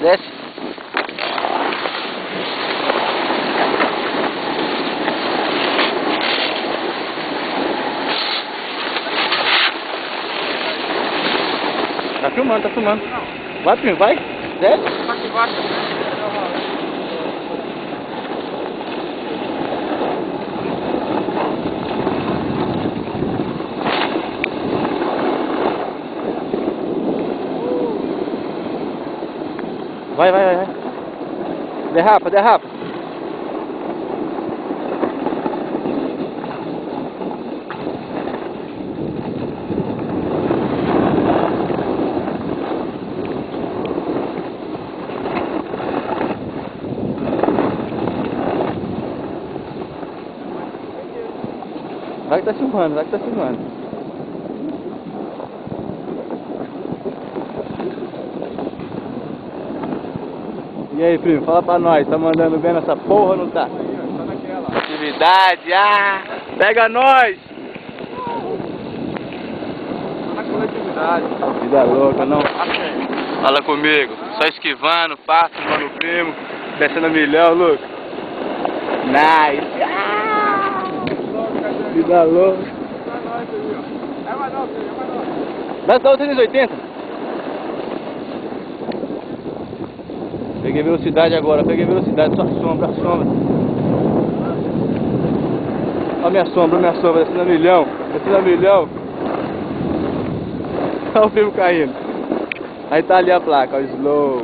Desce. Tá filmando, tá filmando. Vai, primo, vai. Desce. Vai, vai, vai, vai. Derrapa, derrapa. Vai que tá filmando, vai que tá filmando. E aí, primo, fala pra nós, tá mandando bem nessa porra ou não tá? Tá naquela. Atividade, pega nós! Tá na coletividade. Vida louca, não? Fala comigo, só esquivando, passo, mano, o primo, descendo a milhão, Lucas. Nice! Vida louca. É mais não, filho, é mais não. Vai dar o 380. Peguei velocidade agora, peguei velocidade, só sombra, sombra. Olha minha sombra, descendo a milhão, descendo a milhão. Olha o primo caindo. Aí tá ali a placa, ó, slow.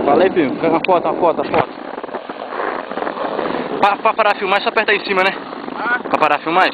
Fala aí, primo, uma foto, uma foto, uma foto. Pra parar de filmar, é só apertar em cima, né? Pra parar de filmar?